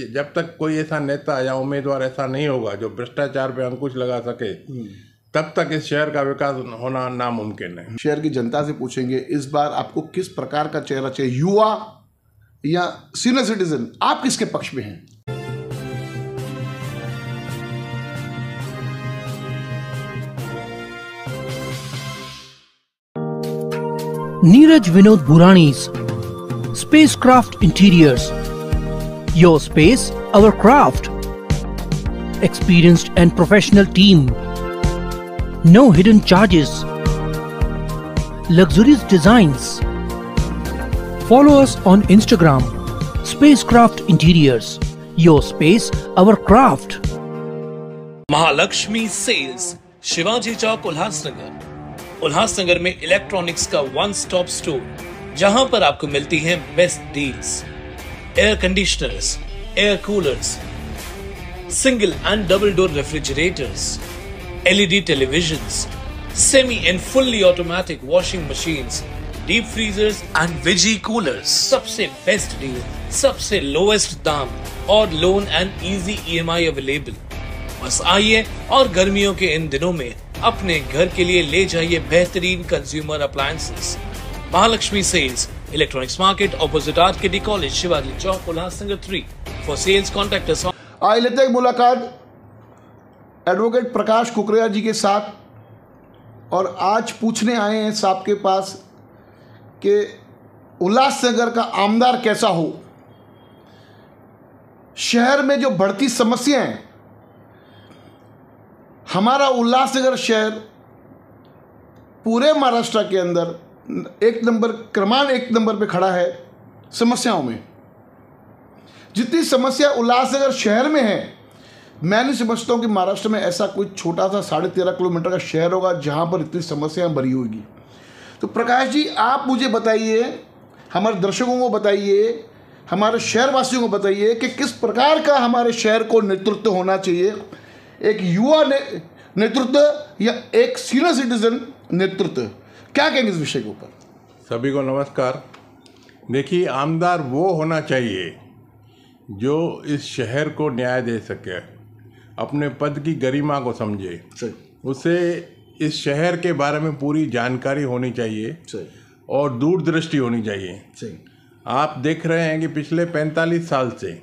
जब तक कोई ऐसा नेता या उम्मीदवार ऐसा नहीं होगा जो भ्रष्टाचार पे अंकुश लगा सके, तब तक इस शहर का विकास होना नामुमकिन है। शहर की जनता से पूछेंगे इस बार आपको किस प्रकार का चेहरा चाहिए, युवा या सीनियर सिटीजन, आप किसके पक्ष में हैं? Neeraj Vinod Burani's Spacecraft Interiors. Your space, our craft. Experienced and professional team. No hidden charges. Luxurious designs. Follow us on Instagram. Spacecraft Interiors. Your space, our craft. Mahalakshmi sales, Shivaji Chowk, Ulhasnagar. Ulhasnagar में electronics का one stop store, जहां पर आपको मिलती हैं best deals. Air conditioners, air coolers, single and double door refrigerators, LED televisions, semi and fully automatic washing machines, deep freezers and veggie coolers. सबसे best deal, सबसे lowest दाम और loan and easy EMI available. बस आइए और गर्मियों के इन दिनों में अपने घर के लिए ले जाइए बेहतरीन consumer appliances. Mahalakshmi sales, electronics market, opposite RKD college, Shivaji Chowk, Ulhasnagar 3। For sales contact us. आइए लेते हैं मुलाकात एडवोकेट प्रकाश कुकरेजा जी के साथ, और आज पूछने आए हैं साहब के पास कि उल्लासनगर का आमदार कैसा हो। शहर में जो बढ़ती समस्याएं हैं, हमारा उल्लासनगर शहर पूरे महाराष्ट्र के अंदर क्रमान एक नंबर पे खड़ा है समस्याओं में। जितनी समस्या उल्लासनगर शहर में है, मैं नहीं समझता हूँ कि महाराष्ट्र में ऐसा कोई छोटा सा 13.5 किलोमीटर का शहर होगा जहाँ पर इतनी समस्याएं भरी होगी। तो प्रकाश जी, आप मुझे बताइए, हमारे दर्शकों को बताइए, हमारे शहरवासियों को बताइए कि किस प्रकार का हमारे शहर को नेतृत्व होना चाहिए, एक युवा नेतृत्व या एक सीनियर सिटीजन नेतृत्व। क्या कहेंगे इस विषय के ऊपर? सभी को नमस्कार। देखिए, आमदार वो होना चाहिए जो इस शहर को न्याय दे सके, अपने पद की गरिमा को समझे। सही। उसे इस शहर के बारे में पूरी जानकारी होनी चाहिए। सही। और दूरदृष्टि होनी चाहिए। सही। आप देख रहे हैं कि पिछले 45 साल से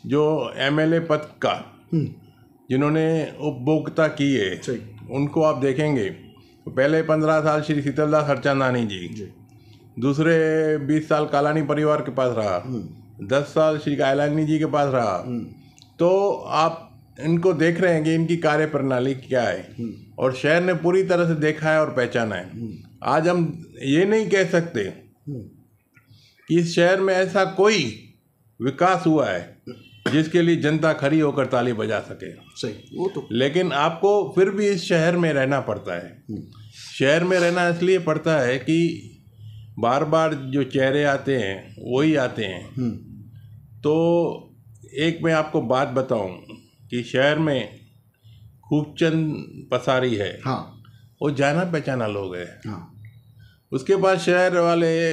जो एमएलए पद का जिन्होंने उपभोक्ता किए, उनको आप देखेंगे तो पहले 15 साल श्री शीतलदास हरचंदानी जी, दूसरे 20 साल कालानी परिवार के पास रहा, 10 साल श्री कायलानी जी के पास रहा। तो आप इनको देख रहे हैं कि इनकी कार्य प्रणाली क्या है, और शहर ने पूरी तरह से देखा है और पहचाना है। आज हम ये नहीं कह सकते कि इस शहर में ऐसा कोई विकास हुआ है जिसके लिए जनता खड़ी होकर ताली बजा सके। सही, वो तो। लेकिन आपको फिर भी इस शहर में रहना पड़ता है। शहर में रहना इसलिए पड़ता है कि बार बार जो चेहरे आते हैं वही आते हैं। तो एक मैं आपको बात बताऊं कि शहर में खूबचंद पसारी है, वो जाना पहचाना लोग है। उसके बाद शहर वाले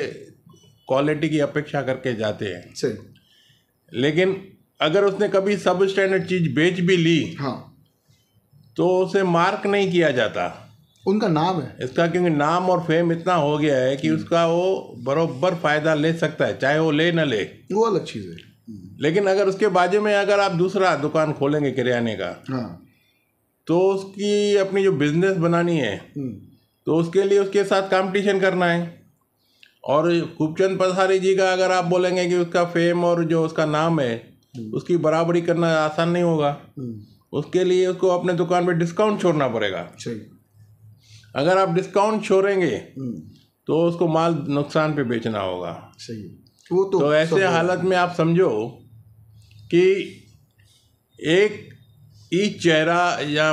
क्वालिटी की अपेक्षा करके जाते हैं। सही। लेकिन अगर उसने कभी सब स्टैंडर्ड चीज बेच भी ली, तो उसे मार्क नहीं किया जाता। उनका नाम है इसका, क्योंकि नाम और फेम इतना हो गया है कि उसका वो बरोबर फायदा ले सकता है, चाहे वो ले न ले, वो अलग चीज है। लेकिन अगर उसके बाजू में अगर आप दूसरा दुकान खोलेंगे किराने का, तो उसकी अपनी जो बिजनेस बनानी है, तो उसके लिए उसके साथ कंपटीशन करना है। और खूबचंद पसारी जी का अगर आप बोलेंगे कि उसका फेम और जो उसका नाम है उसकी बराबरी करना आसान नहीं होगा। उसके लिए उसको अपने दुकान पे डिस्काउंट छोड़ना पड़ेगा। सही। अगर आप डिस्काउंट छोड़ेंगे तो उसको माल नुकसान पे बेचना होगा। सही। वो तो ऐसे हालत में आप समझो कि एक ही चेहरा या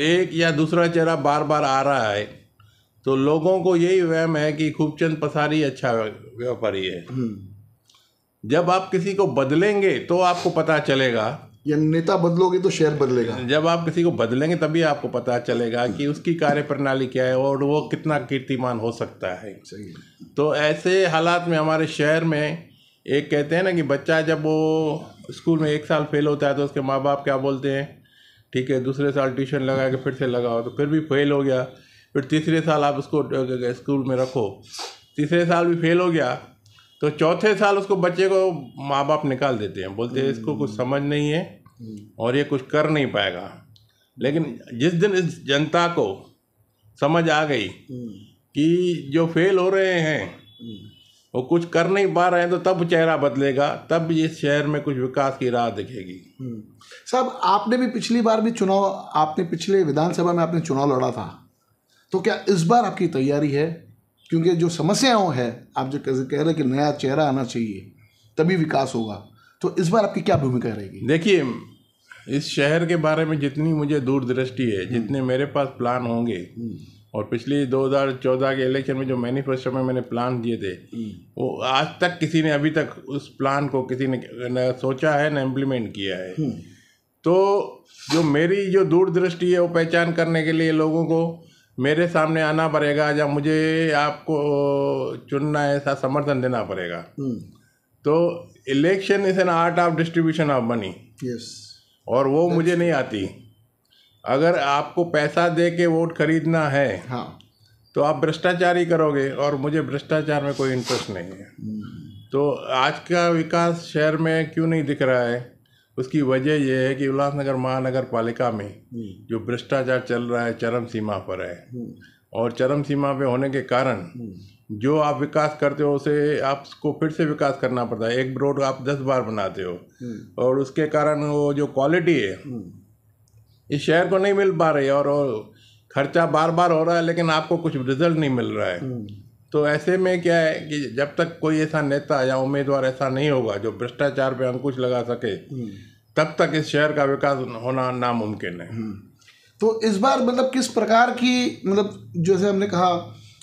एक या दूसरा चेहरा बार बार आ रहा है, तो लोगों को यही वहम है कि खूबचंद पसारी अच्छा व्यापारी है। जब आप किसी को बदलेंगे तो आपको पता चलेगा, या नेता बदलोगे तो शहर बदलेगा। जब आप किसी को बदलेंगे तभी आपको पता चलेगा कि उसकी कार्य प्रणाली क्या है और वो कितना कीर्तिमान हो सकता है। सही। तो ऐसे हालात में हमारे शहर में एक कहते हैं ना कि बच्चा जब वो स्कूल में 1 साल फेल होता है तो उसके माँ बाप क्या बोलते हैं, ठीक है दूसरे साल ट्यूशन लगा के फिर से लगाओ, तो फिर भी फेल हो गया, फिर तीसरे साल आप उसको स्कूल में रखो, तीसरे साल भी फेल हो गया, तो चौथे साल उसको बच्चे को माँ बाप निकाल देते हैं, बोलते हैं इसको कुछ समझ नहीं है और ये कुछ कर नहीं पाएगा। लेकिन जिस दिन इस जनता को समझ आ गई कि जो फेल हो रहे हैं वो कुछ कर नहीं पा रहे हैं, तो तब चेहरा बदलेगा, तब इस शहर में कुछ विकास की राह दिखेगी। साहब, आपने भी पिछली बार भी चुनाव, आपने पिछले विधानसभा में आपने चुनाव लड़ा था, तो क्या इस बार आपकी तैयारी है? क्योंकि जो समस्याओं है, आप जो कह रहे कि नया चेहरा आना चाहिए तभी विकास होगा, तो इस बार आपकी क्या भूमिका रहेगी? देखिए, इस शहर के बारे में जितनी मुझे दूरदृष्टि है, जितने मेरे पास प्लान होंगे, और पिछली 2014 के इलेक्शन में जो मैनिफेस्टो में मैंने प्लान दिए थे, वो आज तक किसी ने अभी तक उस प्लान को किसी ने न सोचा है न इम्प्लीमेंट किया है। तो जो मेरी जो दूरदृष्टि है वो पहचान करने के लिए लोगों को मेरे सामने आना पड़ेगा, या मुझे आपको चुनना है, ऐसा समर्थन देना पड़ेगा। तो election is an art of distribution of money, और वो मुझे नहीं आती। अगर आपको पैसा दे के वोट खरीदना है, तो आप भ्रष्टाचार ही करोगे, और मुझे भ्रष्टाचार में कोई इंटरेस्ट नहीं है। तो आज का विकास शहर में क्यों नहीं दिख रहा है, उसकी वजह यह है कि उल्लासनगर महानगर पालिका में जो भ्रष्टाचार चल रहा है चरम सीमा पर है, और चरम सीमा पे होने के कारण जो आप विकास करते हो उसे आपको फिर से विकास करना पड़ता है। एक रोड आप 10 बार बनाते हो, और उसके कारण वो जो क्वालिटी है इस शहर को नहीं मिल पा रही है, और खर्चा बार बार हो रहा है लेकिन आपको कुछ रिजल्ट नहीं मिल रहा है। तो ऐसे में क्या है कि जब तक कोई ऐसा नेता या उम्मीदवार ऐसा नहीं होगा जो भ्रष्टाचार पे अंकुश लगा सके, तब तक इस शहर का विकास होना नामुमकिन है। तो इस बार मतलब किस प्रकार की, मतलब जैसे हमने कहा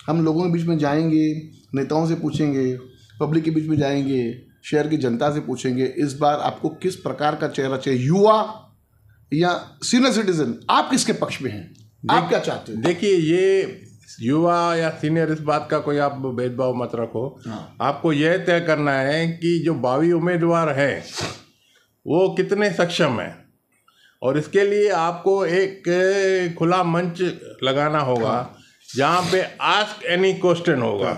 हम लोगों के बीच में जाएंगे, नेताओं से पूछेंगे, पब्लिक के बीच में जाएंगे, शहर की जनता से पूछेंगे, इस बार आपको किस प्रकार का चेहरा चाहिए, युवा या सीनियर सिटीजन? आप किसके पक्ष में हैं? आप क्या चाहते हैं? देखिए, ये युवा या सीनियर इस बात का कोई आप भेदभाव मत रखो। आपको यह तय करना है कि जो भावी उम्मीदवार है वो कितने सक्षम है, और इसके लिए आपको एक खुला मंच लगाना होगा जहाँ पे आस्क एनी क्वेश्चन होगा।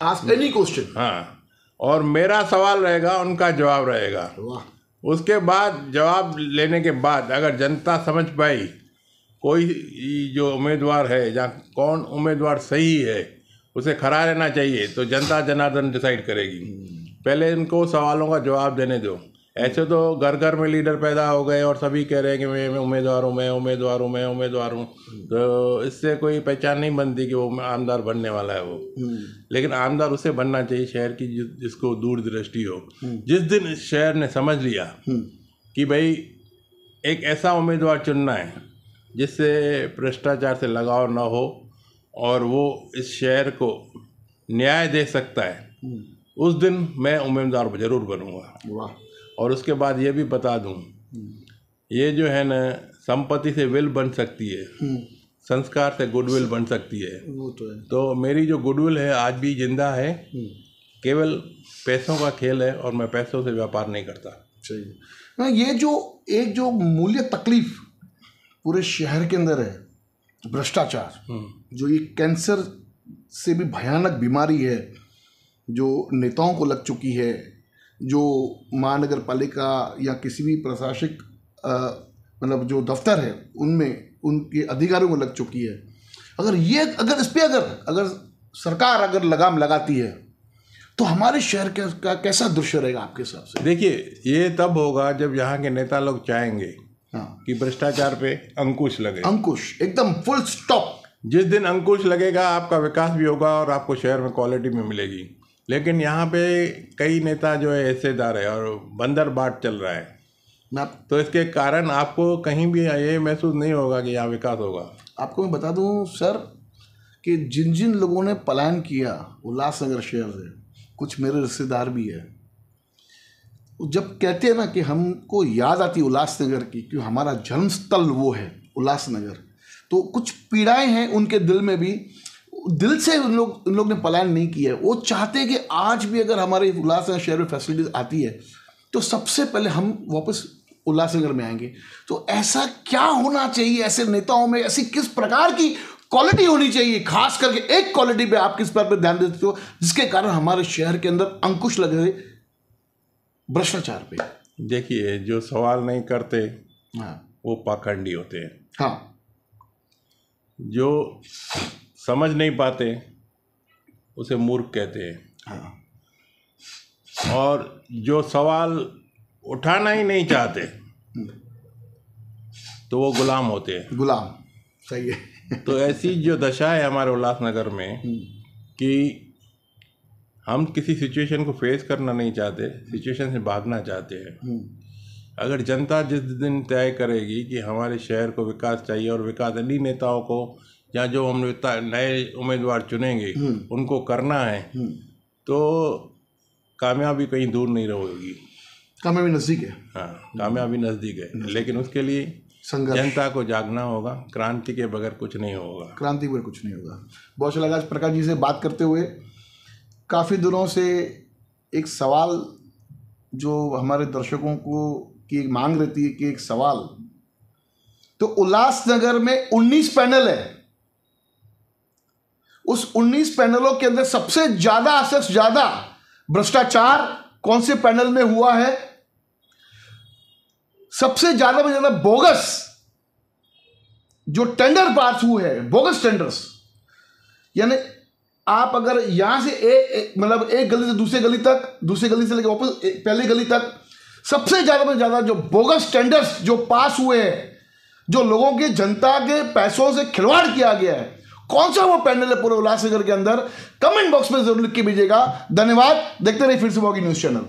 आस्क एनी क्वेश्चन, हाँ, और मेरा सवाल रहेगा, उनका जवाब रहेगा। उसके बाद जवाब लेने के बाद अगर जनता समझ पाई कोई जो उम्मीदवार है या कौन उम्मीदवार सही है, उसे खड़ा रहना चाहिए, तो जनता जनार्दन डिसाइड करेगी। पहले इनको सवालों का जवाब देने दो। ऐसे तो घर घर में लीडर पैदा हो गए और सभी कह रहे हैं कि मैं उम्मीदवार हूँ, मैं उम्मीदवार हूँ, मैं उम्मीदवार हूँ, तो इससे कोई पहचान नहीं बनती कि वो आमदार बनने वाला है वो। लेकिन आमदार उसे बनना चाहिए शहर की जिसको दूरदृष्टि हो। जिस दिन इस शहर ने समझ लिया कि भाई एक ऐसा उम्मीदवार चुनना है जिससे भ्रष्टाचार से लगाव ना हो और वो इस शहर को न्याय दे सकता है, उस दिन मैं उम्मीदवार जरूर बनूंगा। और उसके बाद ये भी बता दूं, ये जो है ना, संपत्ति से विल बन सकती है, संस्कार से गुडविल बन सकती है। वो तो है। तो मेरी जो गुडविल है आज भी जिंदा है, केवल पैसों का खेल है और मैं पैसों से व्यापार नहीं करता। सही। ये जो मूल्य तकलीफ पूरे शहर के अंदर है, भ्रष्टाचार, जो ये कैंसर से भी भयानक बीमारी है जो नेताओं को लग चुकी है, जो महानगर पालिका या किसी भी प्रशासनिक मतलब जो दफ्तर है उनमें उनके अधिकारियों को लग चुकी है। अगर इस पे अगर सरकार अगर लगाम लगाती है तो हमारे शहर का कैसा दृश्य रहेगा आपके हिसाब से? देखिए, ये तब होगा जब यहाँ के नेता लोग चाहेंगे कि भ्रष्टाचार पे अंकुश लगे। अंकुश, एकदम फुल स्टॉप। जिस दिन अंकुश लगेगा आपका विकास भी होगा और आपको शहर में क्वालिटी भी मिलेगी। लेकिन यहाँ पे कई नेता जो है हिस्सेदार है और बंदर बाट चल रहा है, तो इसके कारण आपको कहीं भी ये महसूस नहीं होगा कि यहाँ विकास होगा। आपको मैं बता दूं सर कि जिन जिन लोगों ने पलायन किया उल्लासनगर शहर से, कुछ मेरे रिश्तेदार भी है, जब कहते हैं ना कि हमको याद आती है उल्लासनगर की, क्योंकि हमारा जन्मस्थल वो है उल्लासनगर, तो कुछ पीड़ाएं हैं उनके दिल में भी। दिल से उन लोग ने पलायन नहीं किया है। वो चाहते हैं कि आज भी अगर हमारे उल्लासनगर शहर में फैसिलिटीज आती है तो सबसे पहले हम वापस उल्लासनगर में आएंगे। तो ऐसा क्या होना चाहिए ऐसे नेताओं में, ऐसी किस प्रकार की क्वालिटी होनी चाहिए, खास करके एक क्वालिटी पे आप किस पर ध्यान देते हो जिसके कारण हमारे शहर के अंदर अंकुश लगे भ्रष्टाचार पे? देखिए, जो सवाल नहीं करते हाँ वो पाखंडी होते हैं। हाँ, जो समझ नहीं पाते उसे मूर्ख कहते हैं। हाँ, और जो सवाल उठाना ही नहीं चाहते तो वो गुलाम होते हैं। गुलाम, सही है। तो ऐसी जो दशा है हमारे उल्लासनगर में कि हम किसी सिचुएशन को फेस करना नहीं चाहते, सिचुएशन से भागना चाहते हैं। अगर जनता जिस दिन तय करेगी कि हमारे शहर को विकास चाहिए और विकास इन्हीं नेताओं को या जो हम नए उम्मीदवार चुनेंगे उनको करना है, तो कामयाबी कहीं दूर नहीं रहेगी। कामयाबी नज़दीक है। हाँ, कामयाबी नज़दीक है, लेकिन उसके लिए जनता को जागना होगा। क्रांति के बगैर कुछ नहीं होगा। क्रांति पर कुछ नहीं होगा। बहुत अच्छा लगा आज प्रकाश जी से बात करते हुए। काफ़ी दिनों से एक सवाल जो हमारे दर्शकों को की एक मांग रहती है कि एक सवाल, तो उल्लासनगर में 19 पैनल है, उस 19 पैनलों के अंदर सबसे ज्यादा भ्रष्टाचार कौन से पैनल में हुआ है, सबसे ज्यादा बोगस जो टेंडर पास हुए हैं, बोगस टेंडर्स, यानी आप अगर यहां से मतलब एक गली से दूसरी गली तक, दूसरी गली से लेकर वापस पहली गली तक, सबसे ज्यादा जो बोगस टेंडर्स जो पास हुए हैं, जो लोगों के जनता के पैसों से खिलवाड़ किया गया है, कौन सा वो पैनल है पूरे उल्लासनगर के अंदर? कमेंट बॉक्स में जरूर लिख के भेजिएगा। धन्यवाद। देखते रहिए फिर से बॉगी न्यूज़ चैनल।